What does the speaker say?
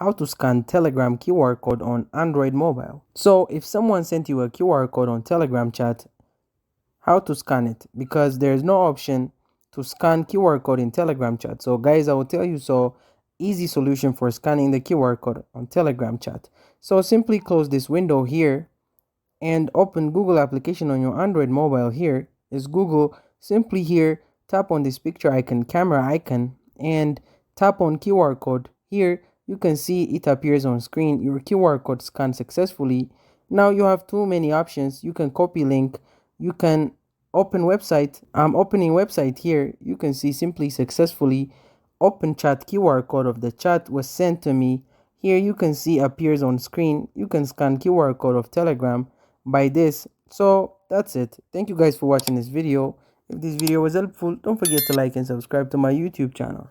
how to scan Telegram QR code on Android mobile. So if someone sent you a QR code on Telegram chat, how to scan it, because there's no option to scan QR code in Telegram chat. So guys, I will tell you so easy solution for scanning the QR code on Telegram chat. So simply close this window here and open Google application on your Android mobile. Here is Google. Simply here tap on this picture icon, camera icon, and tap on QR code. Here you can see it appears on screen. Your QR code scanned successfully. Now you have too many options. You can copy link, you can open website. I'm opening website. Here you can see simply successfully open chat. QR code of the chat was sent to me. Here you can see appears on screen. You can scan QR code of Telegram by this. So that's it. Thank you guys for watching this video. If this video was helpful, don't forget to like and subscribe to my YouTube channel.